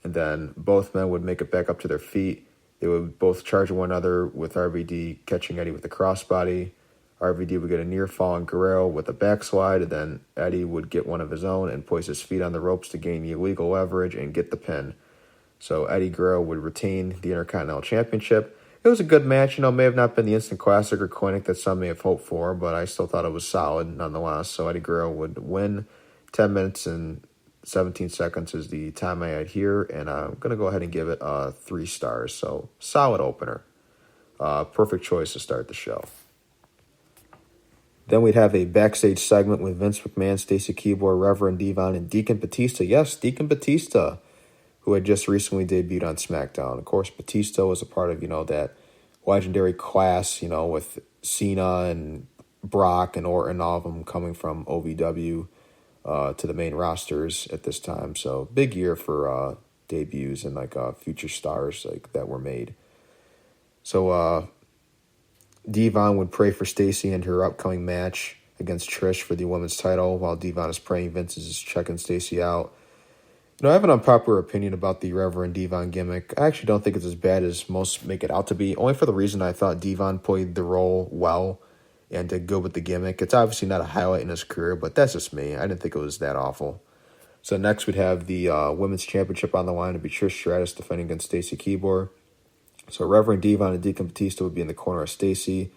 and then both men would make it back up to their feet. They would both charge one another, with RVD catching Eddie with the crossbody. RVD would get a near fall on Guerrero with a backslide, and then Eddie would get one of his own and place his feet on the ropes to gain the illegal leverage and get the pin. So Eddie Guerrero would retain the Intercontinental Championship. It was a good match. May have not been the instant classic or clinic that some may have hoped for, but I still thought it was solid nonetheless. So Eddie Guerrero would win. 10 minutes and 17 seconds is the time I had here, and I'm going to go ahead and give it 3 stars. So solid opener. Perfect choice to start the show. Then we'd have a backstage segment with Vince McMahon, Stacy Keibler, Reverend Devon, and Deacon Batista. Yes, Deacon Batista, who had just recently debuted on SmackDown. Of course, Batista was a part of, that legendary class, with Cena and Brock and Orton, all of them coming from OVW to the main rosters at this time. So big year for debuts and future stars that were made. So Devon would pray for Stacy and her upcoming match against Trish for the women's title. While Devon is praying, Vince is checking Stacy out. I have an unpopular opinion about the Reverend Devon gimmick. I actually don't think it's as bad as most make it out to be, only for the reason I thought Devon played the role well and did good with the gimmick. It's obviously not a highlight in his career, but that's just me. I didn't think it was that awful. So next we'd have the women's championship on the line to be Trish Stratus defending against Stacy Keibler. So Reverend Devon and Deacon Batista would be in the corner of Stacy.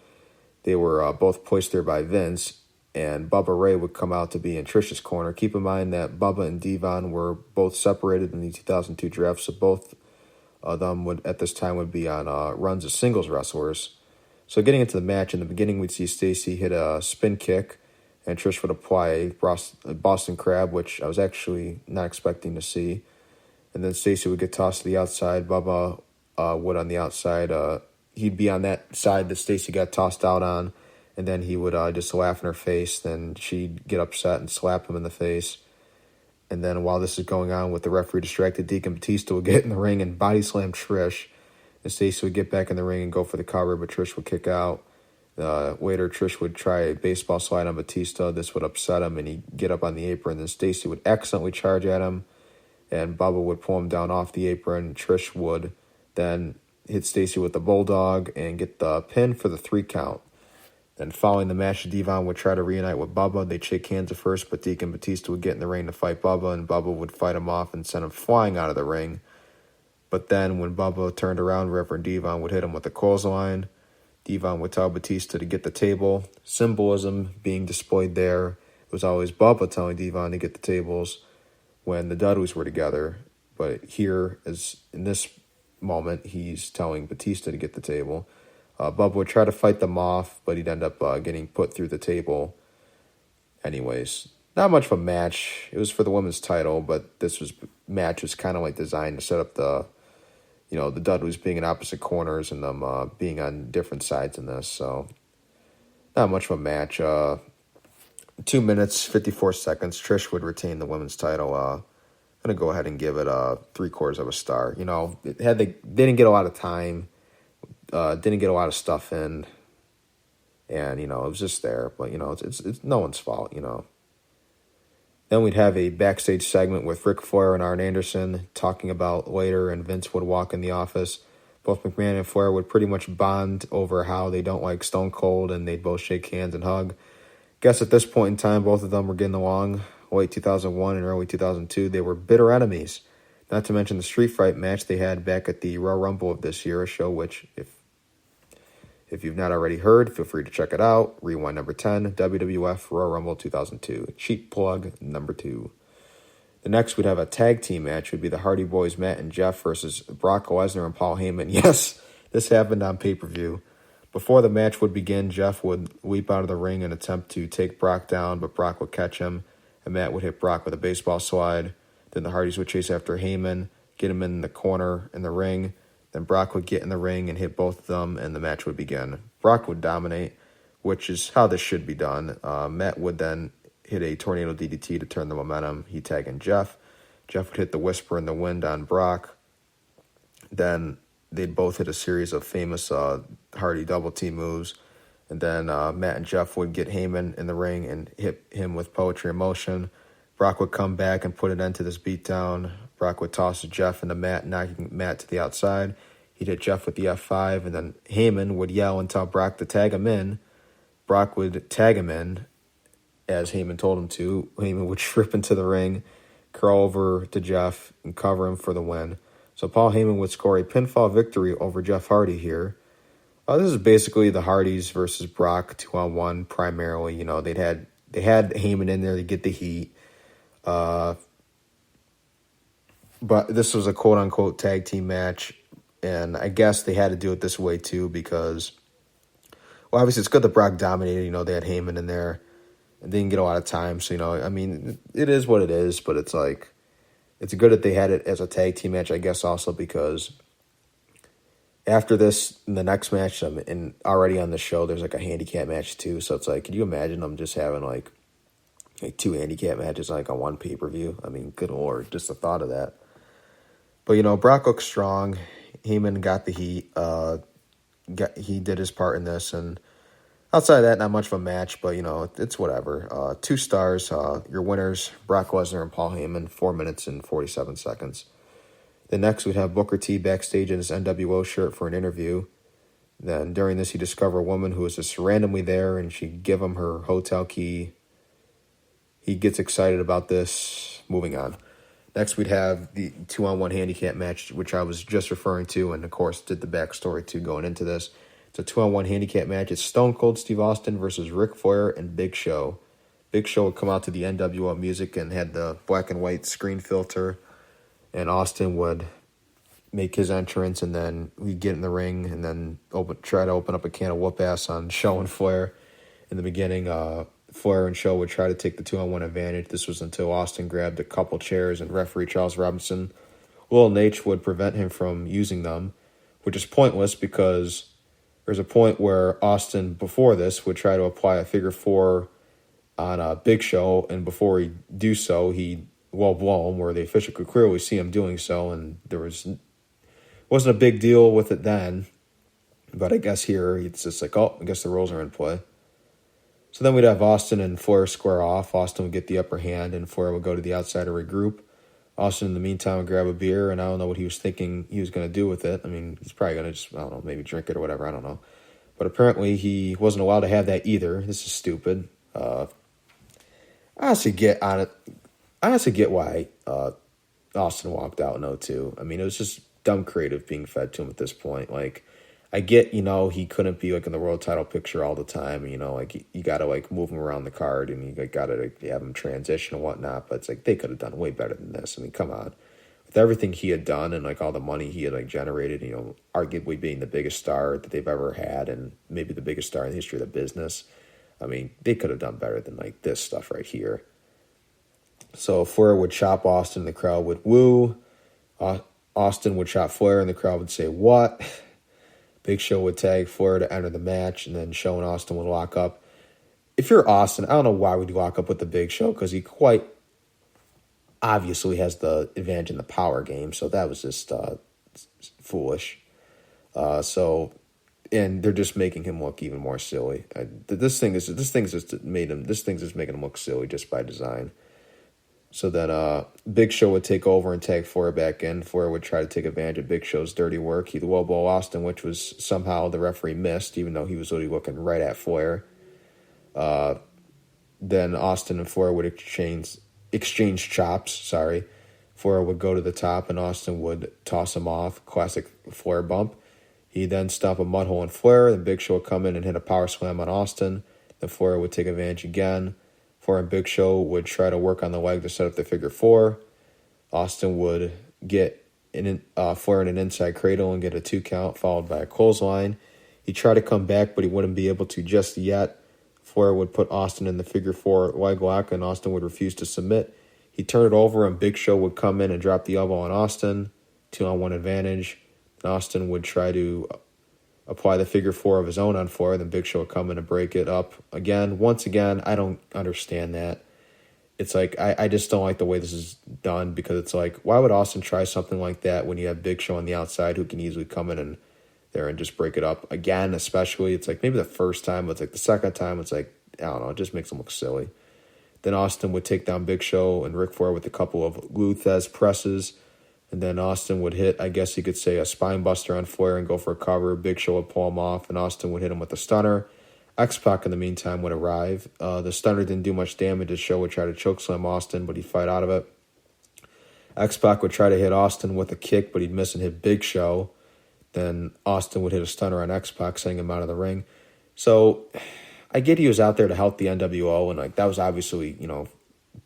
They were both placed there by Vince, and Bubba Ray would come out to be in Trish's corner. Keep in mind that Bubba and Devon were both separated in the 2002 draft, so both of them at this time would be on runs as singles wrestlers. So getting into the match, in the beginning we'd see Stacy hit a spin kick, and Trish would apply a Boston Crab, which I was actually not expecting to see. And then Stacy would get tossed to the outside. Bubba would on the outside. He'd be on that side that Stacy got tossed out on, and then he would just laugh in her face. Then she'd get upset and slap him in the face. And then while this is going on with the referee distracted, Deacon Batista would get in the ring and body slam Trish. And Stacy would get back in the ring and go for the cover, but Trish would kick out. Later, Trish would try a baseball slide on Batista. This would upset him, and he'd get up on the apron. Then Stacy would accidentally charge at him, and Bubba would pull him down off the apron. Trish would then hit Stacy with the bulldog and get the pin for the 3 count. Then following the match, Devon would try to reunite with Bubba. They'd shake hands at first, but Deacon Batista would get in the ring to fight Bubba, and Bubba would fight him off and send him flying out of the ring. But then when Bubba turned around, Reverend Devon would hit him with a clothesline. Devon would tell Batista to get the table. Symbolism being displayed there. It was always Bubba telling Devon to get the tables when the Dudleys were together. But here, as in this moment, he's telling Batista to get the table. Bubba would try to fight them off, but he'd end up getting put through the table. Anyways, not much of a match. It was for the women's title, but this match was kind of designed to set up the Dudleys being in opposite corners and them being on different sides in this. So not much of a match. 2 minutes, 54 seconds. Trish would retain the women's title. I'm going to go ahead and give it 3/4 of a star. They didn't get a lot of time. Didn't get a lot of stuff in. And, it was just there. But, it's no one's fault, Then we'd have a backstage segment with Ric Flair and Arn Anderson talking about later, and Vince would walk in the office. Both McMahon and Flair would pretty much bond over how they don't like Stone Cold, and they'd both shake hands and hug. Guess at this point in time, both of them were getting along. Late 2001 and early 2002, they were bitter enemies. Not to mention the street fight match they had back at the Royal Rumble of this year, a show which, if you've not already heard, feel free to check it out. Rewind number 10, WWF Royal Rumble 2002. Cheap plug number 2. The next we'd have a tag team match. It would be the Hardy Boys, Matt and Jeff, versus Brock Lesnar and Paul Heyman. Yes, this happened on pay-per-view. Before the match would begin, Jeff would leap out of the ring and attempt to take Brock down, but Brock would catch him, and Matt would hit Brock with a baseball slide. Then the Hardys would chase after Heyman, get him in the corner in the ring. Then Brock would get in the ring and hit both of them, and the match would begin. Brock would dominate, which is how this should be done. Matt would then hit a tornado DDT to turn the momentum. He'd tag in Jeff. Jeff would hit the Whisper in the Wind on Brock. Then they'd both hit a series of famous Hardy double team moves. And then Matt and Jeff would get Heyman in the ring and hit him with Poetry in Motion. Brock would come back and put an end to this beatdown. Brock would toss Jeff in the mat, knocking Matt to the outside. He'd hit Jeff with the F5, and then Heyman would yell and tell Brock to tag him in. Brock would tag him in, as Heyman told him to. Heyman would trip into the ring, curl over to Jeff, and cover him for the win. So Paul Heyman would score a pinfall victory over Jeff Hardy here. This is basically the Hardys versus Brock 2-on-1 primarily. You know, they had Heyman in there to get the heat. But this was a quote-unquote tag team match, and I guess they had to do it this way too because, well, obviously it's good that Brock dominated. You know, they had Heyman in there, and they didn't get a lot of time. So, you know, I mean, it is what it is, but it's like, it's good that they had it as a tag team match, I guess, also because after this, in the next match, and already on the show, there's like a handicap match too. So it's like, can you imagine them just having like two handicap matches like on one pay-per-view? I mean, good Lord, just the thought of that. But, you know, Brock looked strong. Heyman got the heat. He did his part in this. And outside of that, not much of a match, but, you know, it's whatever. 2 stars. Your winners, Brock Lesnar and Paul Heyman, 4 minutes and 47 seconds. Then next, we'd have Booker T backstage in his NWO shirt for an interview. Then during this, he discovered a woman who was just randomly there, and she'd give him her hotel key. He gets excited about this. Moving on. Next, we'd have the 2-on-1 handicap match, which I was just referring to, and of course did the backstory too going into this. It's a 2-on-1 handicap match. It's Stone Cold Steve Austin versus Ric Flair and Big Show. Big Show would come out to the NWO music and had the black and white screen filter, and Austin would make his entrance, and then we'd get in the ring and then try to open up a can of whoop-ass on Show and Flair. In the beginning, Flair and Show would try to take the 2-on-1 advantage. This was until Austin grabbed a couple chairs and referee Charles Robinson, Will Nate, would prevent him from using them, which is pointless because there's a point where Austin, before this, would try to apply a figure 4 on a Big Show, and before he do so, he blow him, where the official could clearly see him doing so, and there wasn't a big deal with it then, but I guess here it's just like, oh, I guess the rules are in play. So then we'd have Austin and Flair square off. Austin would get the upper hand, and Flair would go to the outside to regroup. Austin, in the meantime, would grab a beer, and I don't know what he was thinking he was going to do with it. I mean, he's probably going to just, I don't know, maybe drink it or whatever, I don't know. But apparently he wasn't allowed to have that either. This is stupid. I honestly get why Austin walked out in 02. I mean, it was just dumb creative being fed to him at this point. Like, I get, you know, he couldn't be like in the world title picture all the time. You know, like you got to like move him around the card, and you got to like, have him transition and whatnot. But it's like they could have done way better than this. I mean, come on, with everything he had done and like all the money he had like generated, you know, arguably being the biggest star that they've ever had, and maybe the biggest star in the history of the business. I mean, they could have done better than like this stuff right here. So Flair would chop Austin, the crowd would woo. Austin would chop Flair, and the crowd would say, what? Big Show would tag Flair to enter the match, and then Show and Austin would lock up. If you're Austin, I don't know why would you lock up with the Big Show, because he quite obviously has the advantage in the power game, so that was just foolish. And they're just making him look even more silly. This thing's just making him look silly just by design. So then Big Show would take over and tag Flair back in. Flair would try to take advantage of Big Show's dirty work. He'd low blow Austin, which was somehow the referee missed, even though he was literally looking right at Flair. Then Austin and Flair would exchange chops. Flair would go to the top, and Austin would toss him off. Classic Flair bump. He'd then stop a mud hole in Flair. Then Big Show would come in and hit a power slam on Austin. Then Flair would take advantage again. Flair and Big Show would try to work on the leg to set up the figure 4. Austin would get Flair in an inside cradle and get a 2 count, followed by a clothesline. He'd try to come back, but he wouldn't be able to just yet. Flair would put Austin in the figure 4 leg lock, and Austin would refuse to submit. He'd turn it over, and Big Show would come in and drop the elbow on Austin. 2-on-1 advantage. And Austin would try to apply the figure 4 of his own on Flair. Then Big Show would come in and break it up again. Once again, I don't understand that. It's like, I just don't like the way this is done, because it's like, why would Austin try something like that when you have Big Show on the outside who can easily come in and there and just break it up again? Especially, it's like maybe the first time, but it's like the second time, it's like, I don't know, it just makes him look silly. Then Austin would take down Big Show and Ric Flair with a couple of Luthez presses. And then Austin would hit, I guess you could say, a spine buster on Flair and go for a cover. Big Show would pull him off, and Austin would hit him with a stunner. X-Pac, in the meantime, would arrive. The stunner didn't do much damage. The Show would try to chokeslam Austin, but he'd fight out of it. X-Pac would try to hit Austin with a kick, but he'd miss and hit Big Show. Then Austin would hit a stunner on X-Pac, sending him out of the ring. So I get he was out there to help the NWO, and that was obviously,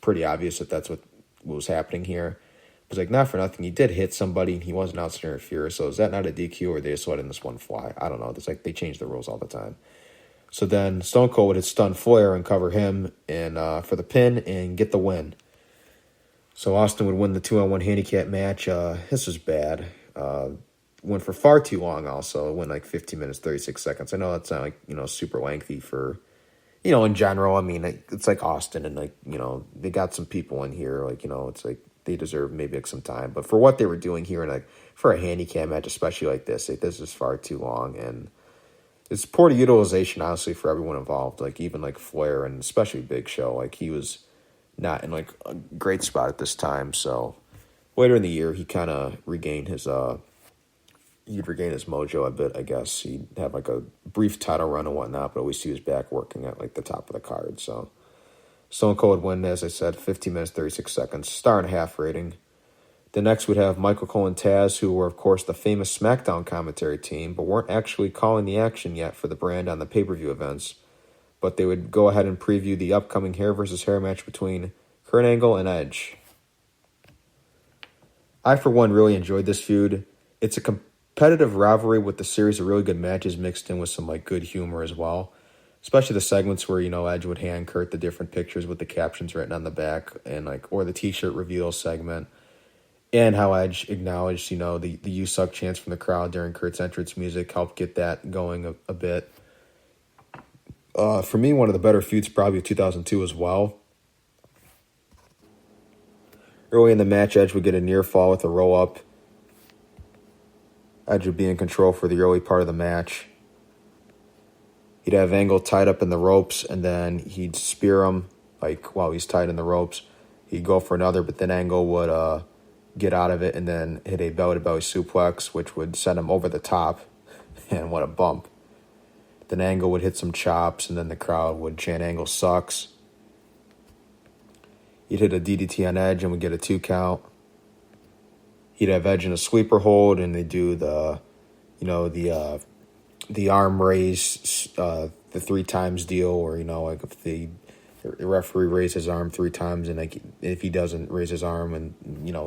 pretty obvious that that's what was happening here. It was not for nothing. He did hit somebody, and he wasn't out to interfere. So is that not a DQ, or they just letting this one fly? I don't know. It's they change the rules all the time. So then Stone Cold would hit stun Flair and cover him and for the pin and get the win. So Austin would win the 2-on-1 handicap match. This was bad. Went for far too long also. It went 15 minutes, 36 seconds. I know that's not super lengthy for, in general. I mean, it's Austin and they got some people in here. It's they deserve maybe some time. But for what they were doing here and for a handicap match, especially like this, this is far too long. And it's poor utilization, honestly, for everyone involved. Even Flair and especially Big Show. He was not in a great spot at this time. So later in the year, he kind of regained his he'd regain his mojo a bit, I guess. He'd have a brief title run and whatnot, but at least he was back working at the top of the card. So Stone Cold would win, as I said, 15 minutes, 36 seconds, star and a half rating. The next would have Michael Cole and Taz, who were, of course, the famous SmackDown commentary team, but weren't actually calling the action yet for the brand on the pay-per-view events. But they would go ahead and preview the upcoming hair versus hair match between Kurt Angle and Edge. I, for one, really enjoyed this feud. It's a competitive rivalry with a series of really good matches mixed in with some good humor as well. Especially the segments where, Edge would hand Kurt the different pictures with the captions written on the back and or the t-shirt reveal segment. And how Edge acknowledged, the "You Suck" chants from the crowd during Kurt's entrance music helped get that going a bit. For me, one of the better feuds probably of 2002 as well. Early in the match, Edge would get a near fall with a roll-up. Edge would be in control for the early part of the match. He'd have Angle tied up in the ropes, and then he'd spear him, while he's tied in the ropes. He'd go for another, but then Angle would get out of it and then hit a belly-to-belly suplex, which would send him over the top. And what a bump. Then Angle would hit some chops, and then the crowd would chant Angle sucks. He'd hit a DDT on Edge and would get a 2 count. He'd have Edge in a sleeper hold, and they'd do the arm raise, the 3 times deal, or, if the referee raises his arm 3 times, and if he doesn't raise his arm and,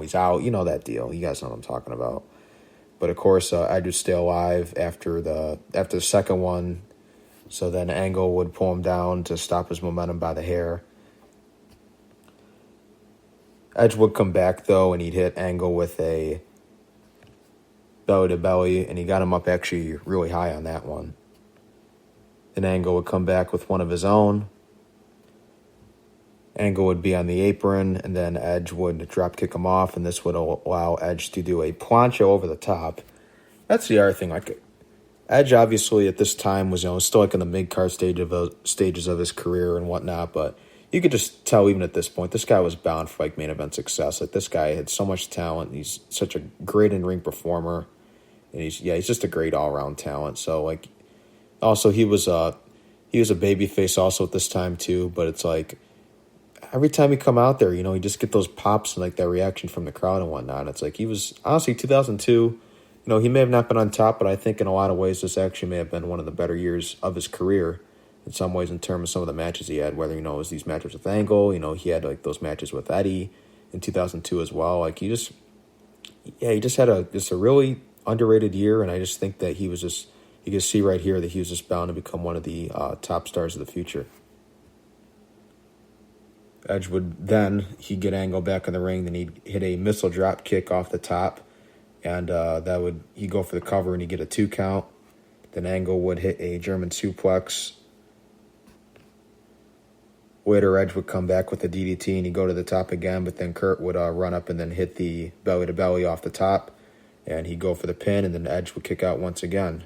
he's out, that deal. You guys know what I'm talking about. But, of course, Edge would stay alive after the second one, so then Angle would pull him down to stop his momentum by the hair. Edge would come back, though, and he'd hit Angle with a belly-to-belly, and he got him up actually really high on that one. Then Angle would come back with one of his own. Angle would be on the apron, and then Edge would drop kick him off, and this would allow Edge to do a plancha over the top. That's the other thing. Edge, obviously, at this time was still in the mid-card stages of his career and whatnot, but you could just tell even at this point, this guy was bound for main event success. This guy had so much talent. He's such a great in-ring performer, and he's just a great all-around talent. So also he was a babyface also at this time too. But it's every time he come out there, he just get those pops and that reaction from the crowd and whatnot. It's he was honestly 2002. He may have not been on top, but I think in a lot of ways this actually may have been one of the better years of his career. In some ways, in terms of some of the matches he had, whether, it was these matches with Angle, he had, those matches with Eddie in 2002 as well. He just had a really underrated year, and I just think that you can see right here that he was just bound to become one of the top stars of the future. Edge would then, he'd get Angle back in the ring, then he'd hit a missile drop kick off the top, and he'd go for the cover, and he'd get a 2 count. Then Angle would hit a German suplex. Later, Edge would come back with the DDT, and he'd go to the top again, but then Kurt would run up and then hit the belly-to-belly off the top, and he'd go for the pin, and then Edge would kick out once again.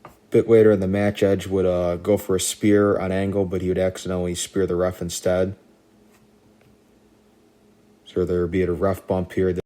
A bit later in the match, Edge would go for a spear on Angle, but he would accidentally spear the ref instead. So there would be a ref bump here.